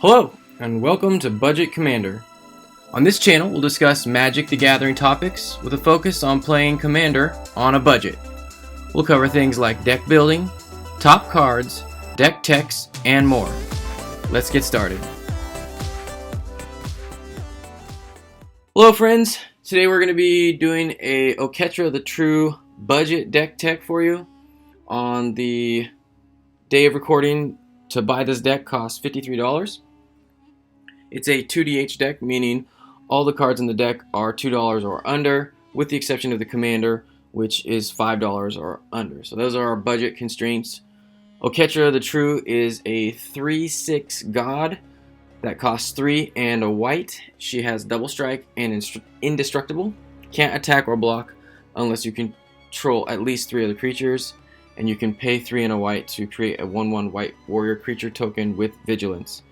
Hello, and welcome to Budget Commander. On this channel, we'll discuss Magic the Gathering topics with a focus on playing Commander on a budget. We'll cover things like deck building, top cards, deck techs, and more. Let's get started. Hello friends, today we're going to be doing a Oketra the True budget deck tech for you. On the day of recording, to buy this deck costs $53. It's a 2DH deck, meaning all the cards in the deck are $2 or under, with the exception of the Commander, which is $5 or under. So those are our budget constraints. Oketra the True is a 3/6 god that costs 3 and a white. She has double strike and indestructible. Can't attack or block unless you control at least 3 other creatures. And you can pay 3 and a white to create a 1/1 white warrior creature token with vigilance.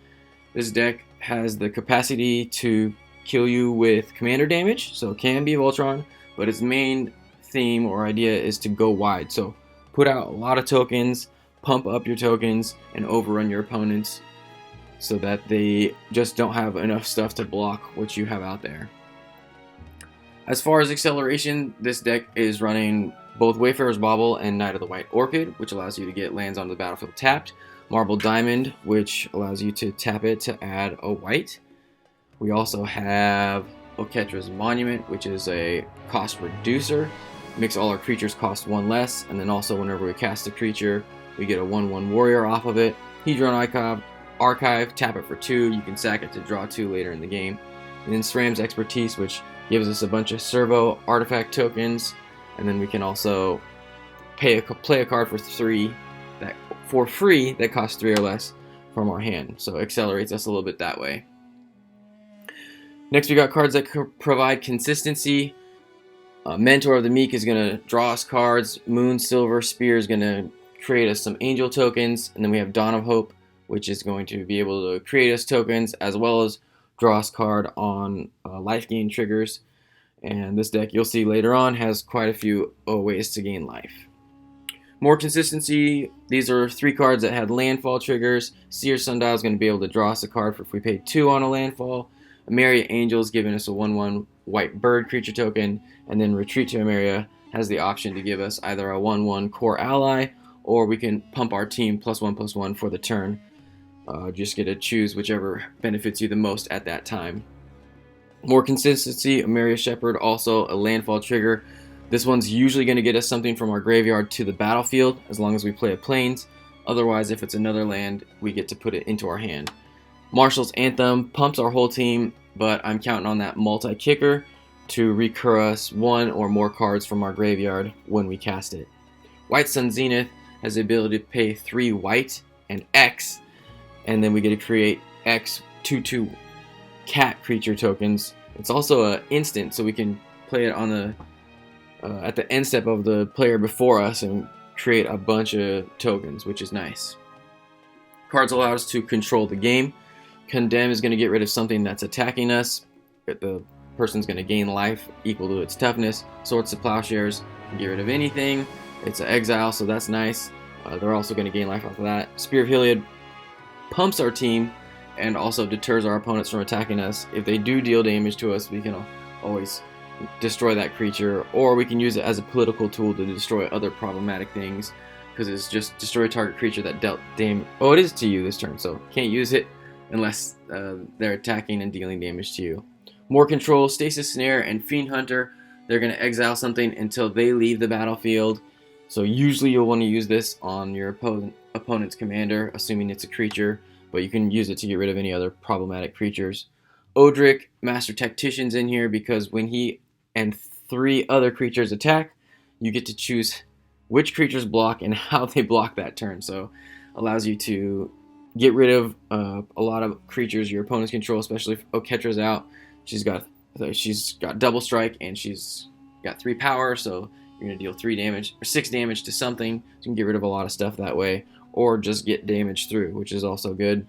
This deck has the capacity to kill you with commander damage, so it can be Voltron, but its main theme or idea is to go wide. So put out a lot of tokens, pump up your tokens, and overrun your opponents so that they just don't have enough stuff to block what you have out there. As far as acceleration, this deck is running both Wayfarer's Bauble and Knight of the White Orchid, which allows you to get lands onto the battlefield tapped. Marble Diamond, which allows you to tap it to add a white. We also have Oketra's Monument, which is a cost reducer. Makes all our creatures cost 1 less, and then also whenever we cast a creature, we get a 1/1 warrior off of it. Hedron Archive, tap it for 2. You can sack it to draw 2 later in the game. And then SRAM's Expertise, which gives us a bunch of servo artifact tokens, and then we can also play a card for 3 for free that costs 3 or less from our hand. So it accelerates us a little bit that way. Next, we got cards that provide consistency. Mentor of the Meek is going to draw us cards. Moon Silver Spear is going to create us some angel tokens. And then we have Dawn of Hope, which is going to be able to create us tokens as well as draw us card on life gain triggers. And this deck, you'll see later on, has quite a few ways to gain life. More consistency, these are 3 cards that had landfall triggers. Seer Sundial is going to be able to draw us a card for if we pay 2 on a landfall. Emeria Angel is giving us a 1/1 white bird creature token. And then Retreat to Emeria has the option to give us either a 1/1 core ally, or we can pump our team +1/+1 for the turn. Just get to choose whichever benefits you the most at that time. More consistency, Emeria Shepherd, also a landfall trigger. This one's usually going to get us something from our graveyard to the battlefield, as long as we play a plains. Otherwise, if it's another land, we get to put it into our hand. Marshal's Anthem pumps our whole team, but I'm counting on that multi-kicker to recur us 1 or more cards from our graveyard when we cast it. White Sun Zenith has the ability to pay 3 white and X, and then we get to create X 2/2 cat creature tokens. It's also an instant, so we can play it on the at the end step of the player before us and create a bunch of tokens, which is nice. Cards allow us to control the game. Condemn is going to get rid of something that's attacking us. The person's going to gain life equal to its toughness. Swords to Plowshares, get rid of anything. It's an exile, so that's nice. They're also going to gain life off of that. Spear of Heliod pumps our team and also deters our opponents from attacking us. If they do deal damage to us, we can always destroy that creature, or we can use it as a political tool to destroy other problematic things, because it's just destroy a target creature that dealt damage. Oh, it is to you this turn, so can't use it unless they're attacking and dealing damage to you. More control, Stasis Snare and Fiend Hunter. They're going to exile something until they leave the battlefield. So usually you'll want to use this on your opponent's commander, assuming it's a creature, but you can use it to get rid of any other problematic creatures. Odric, Master Tactician's in here because when he and 3 other creatures attack, you get to choose which creatures block and how they block that turn. So allows you to get rid of a lot of creatures your opponents control, especially if Oketra's out. She's got double strike and she's got 3 power, so you're going to deal 3 damage or 6 damage to something. So you can get rid of a lot of stuff that way, or just get damage through, which is also good.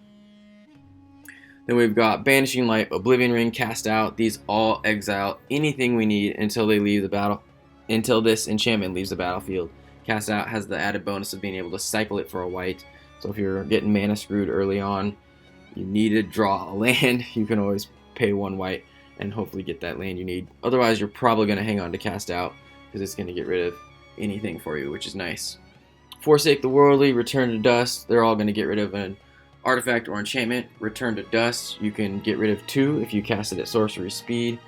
Then we've got Banishing Light, Oblivion Ring, Cast Out. These all exile anything we need until they leave the battle, until this enchantment leaves the battlefield. Cast Out has the added bonus of being able to cycle it for a white. So if you're getting mana screwed early on, you need to draw a land, you can always pay 1 white and hopefully get that land you need. Otherwise, you're probably going to hang on to Cast Out because it's going to get rid of anything for you, which is nice. Forsake the Worldly, Return to Dust. They're all going to get rid of an artifact or enchantment. Return to Dust, you can get rid of 2 if you cast it at sorcery speed.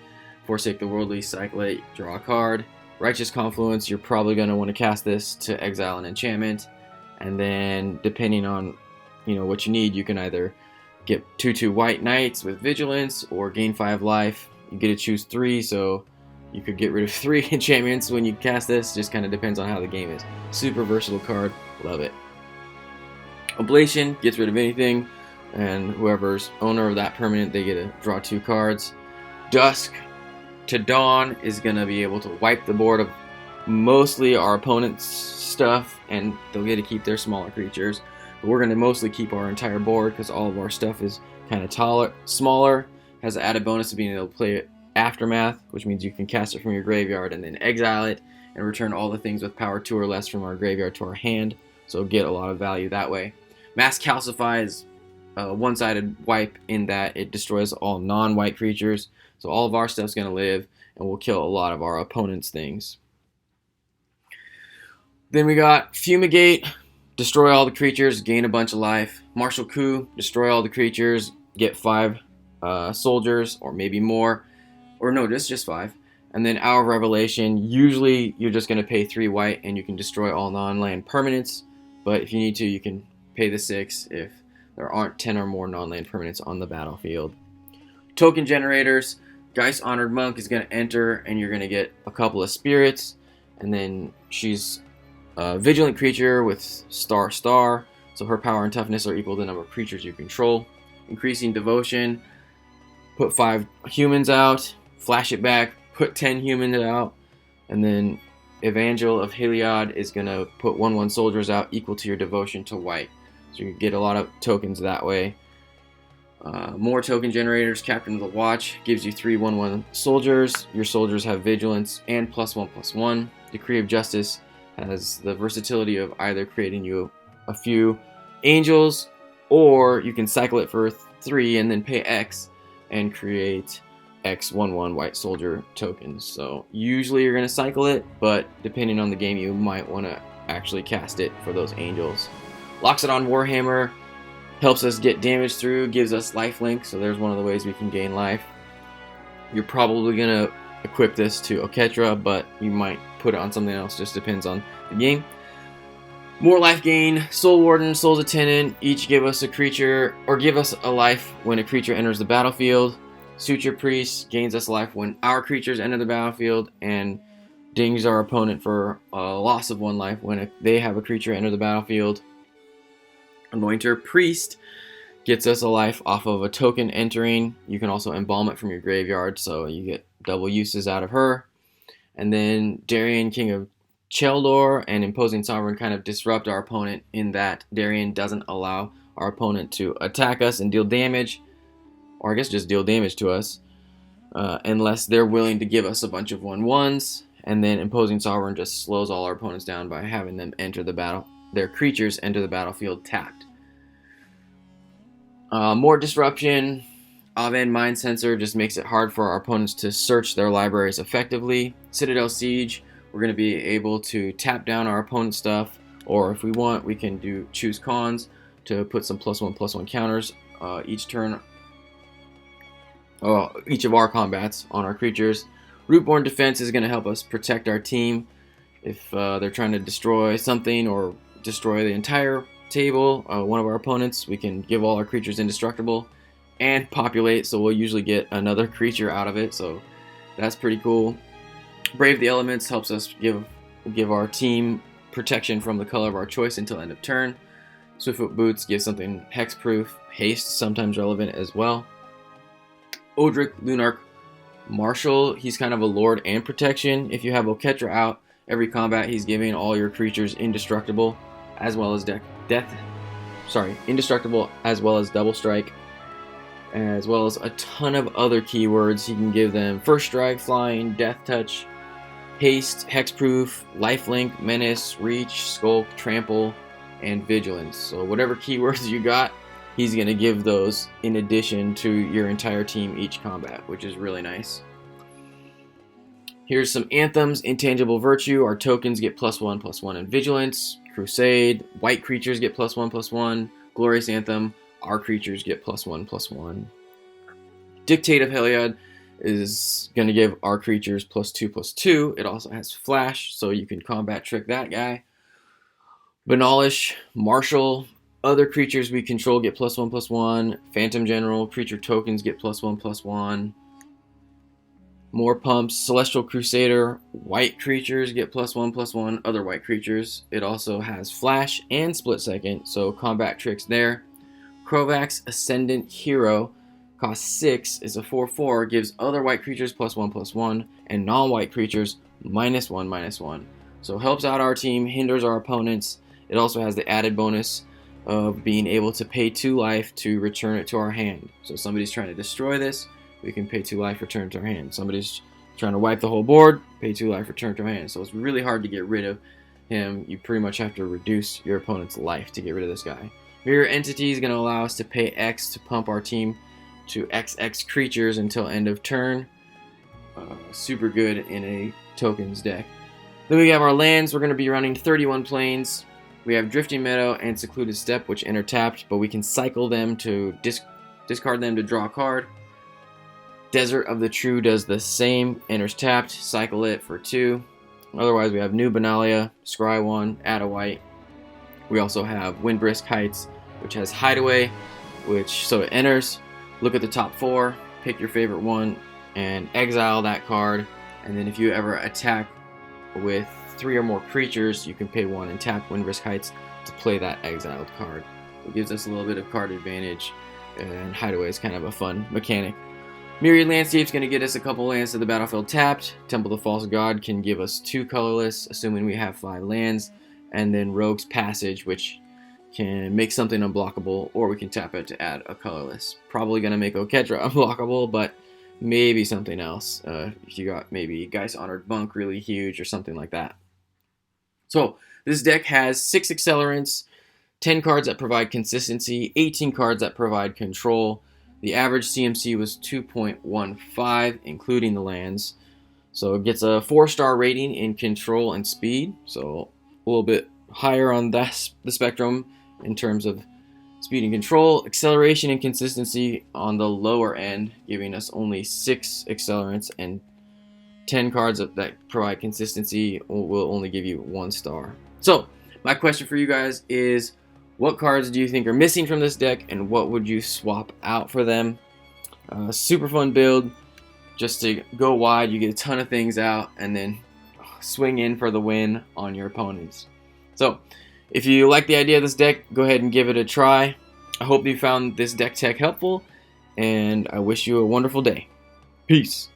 Forsake the Worldly, cycle it, draw a card. Righteous Confluence, you're probably going to want to cast this to exile an enchantment. And then, depending on what you need, you can either get 2/2 white knights with vigilance or gain 5 life. You get to choose 3, so you could get rid of 3 enchantments when you cast this. Just kind of depends on how the game is. Super versatile card. Love it. Oblation gets rid of anything, and whoever's owner of that permanent, they get to draw 2 cards. Dusk to Dawn is going to be able to wipe the board of mostly our opponent's stuff, and they'll get to keep their smaller creatures. But we're going to mostly keep our entire board because all of our stuff is kind of smaller. Has an added bonus of being able to play it Aftermath, which means you can cast it from your graveyard and then exile it and return all the things with power 2 or less from our graveyard to our hand. So get a lot of value that way. Mass Calcify is a one-sided wipe in that it destroys all non-white creatures. So all of our stuff's going to live, and we'll kill a lot of our opponent's things. Then we got Fumigate, destroy all the creatures, gain a bunch of life. Martial Coup, destroy all the creatures, get 5 soldiers, or maybe more. Or no, just 5. And then Hour of Revelation, usually you're just going to pay 3 white, and you can destroy all non-land permanents. But if you need to, you can pay the 6 if there aren't 10 or more non-land permanents on the battlefield. Token generators, Geist Honored Monk is going to enter, and you're going to get a couple of spirits. And then she's a vigilant creature with star, so her power and toughness are equal to the number of creatures you control. Increasing Devotion, put 5 humans out, flash it back, put 10 humans out, and then Evangel of Heliod is going to put 1/1 soldiers out equal to your devotion to white. So you get a lot of tokens that way. More token generators, Captain of the Watch gives you 3 1/1 soldiers. Your soldiers have vigilance and +1/+1. Decree of Justice has the versatility of either creating you a few angels, or you can cycle it for 3 and then pay X and create X 1/1 white soldier tokens. So usually you're going to cycle it, but depending on the game, you might want to actually cast it for those angels. Loxodon Warhammer helps us get damage through, gives us lifelink, so there's one of the ways we can gain life. You're probably going to equip this to Oketra, but you might put it on something else, just depends on the game. More life gain, Soul Warden, Soul's Attendant, each give us a creature, or give us a life when a creature enters the battlefield. Suture Priest gains us life when our creatures enter the battlefield, and dings our opponent for a loss of 1 life when they have a creature enter the battlefield. Anointer Priest gets us a life off of a token entering. You can also embalm it from your graveyard, so you get double uses out of her. And then Darien, King of Cheldor, and Imposing Sovereign kind of disrupt our opponent in that Darien doesn't allow our opponent to attack us and deal damage, or I guess just deal damage to us, unless they're willing to give us a bunch of 1/1s. And then Imposing Sovereign just slows all our opponents down by having them enter the battle. Their creatures enter the battlefield tapped. More disruption. Aven Mindcensor just makes it hard for our opponents to search their libraries effectively. Citadel Siege, we're going to be able to tap down our opponent's stuff, or if we want, we can choose cons to put some +1/+1 counters each turn. Each of our combats on our creatures. Rootborn Defense is going to help us protect our team if they're trying to destroy something or destroy the entire table. One of our opponents, we can give all our creatures indestructible and populate, so we'll usually get another creature out of it, so that's pretty cool. Brave the Elements helps us give our team protection from the color of our choice until end of turn. Swiftfoot Boots gives something hexproof. Haste, sometimes relevant as well. Odric Lunarch Marshal, he's kind of a lord and protection. If you have Oketra out, every combat he's giving all your creatures indestructible, as well as indestructible, as well as double strike, as well as a ton of other keywords. He can give them first strike, flying, death touch, haste, hexproof, lifelink, menace, reach, skulk, trample, and vigilance. So whatever keywords you got, he's going to give those in addition to your entire team each combat, which is really nice. Here's some Anthems. Intangible Virtue. Our tokens get +1/+1 in Vigilance. Crusade. White creatures get +1/+1. Glorious Anthem. Our creatures get +1/+1. Dictate of Heliod is going to give our creatures +2/+2. It also has Flash, so you can combat trick that guy. Benalish Marshal. Other creatures we control get +1/+1. Phantom General. Creature tokens get +1/+1. More pumps. Celestial Crusader. White creatures get +1/+1. Other white creatures. It also has Flash and Split Second, so combat tricks there. Krovax Ascendant Hero. Costs 6. Is a 4/4. Gives other white creatures +1/+1. And non-white creatures -1/-1. So helps out our team. Hinders our opponents. It also has the added bonus of being able to pay 2 life to return it to our hand. So if somebody's trying to destroy this, we can pay 2 life, return it to our hand. Somebody's trying to wipe the whole board, pay 2 life, return it to our hand. So it's really hard to get rid of him. You pretty much have to reduce your opponent's life to get rid of this guy. Mirror Entity is going to allow us to pay X to pump our team to XX creatures until end of turn. Super good in a tokens deck. Then we have our lands. We're going to be running 31 planes. We have Drifting Meadow and Secluded Steppe, which enter tapped, but we can cycle them to discard them to draw a card. Desert of the True does the same, enters tapped, cycle it for 2. Otherwise, we have New Benalia, scry 1, add a white. We also have Windbrisk Heights, which has Hideaway, so it enters. Look at the top 4, pick your favorite one, and exile that card. And then if you ever attack with 3 or more creatures, you can pay 1 and tap Windbrisk Heights to play that exiled card. It gives us a little bit of card advantage, and Hideaway is kind of a fun mechanic. Myriad Landscape is going to get us a couple lands to the battlefield tapped. Temple of the False God can give us 2 colorless, assuming we have 5 lands. And then Rogue's Passage, which can make something unblockable, or we can tap it to add a colorless. Probably going to make Oketra unblockable, but maybe something else. If you got maybe Geist Honored Bunk really huge or something like that. So this deck has 6 accelerants, 10 cards that provide consistency, 18 cards that provide control. The average CMC was 2.15, including the lands. So it gets a 4-star rating in control and speed. So a little bit higher on the spectrum in terms of speed and control. Acceleration and consistency on the lower end, giving us only 6 accelerants, and 10 cards that provide consistency will only give you 1 star. So my question for you guys is, what cards do you think are missing from this deck, and what would you swap out for them? Super fun build. Just to go wide, you get a ton of things out, and then swing in for the win on your opponents. So, if you like the idea of this deck, go ahead and give it a try. I hope you found this deck tech helpful, and I wish you a wonderful day. Peace.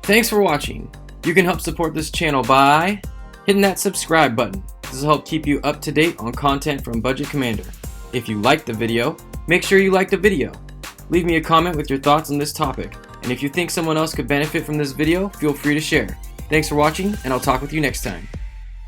Thanks for watching. You can help support this channel by hitting that subscribe button. This will help keep you up to date on content from Budget Commander. If you liked the video, make sure you like the video. Leave me a comment with your thoughts on this topic. And if you think someone else could benefit from this video, feel free to share. Thanks for watching, and I'll talk with you next time.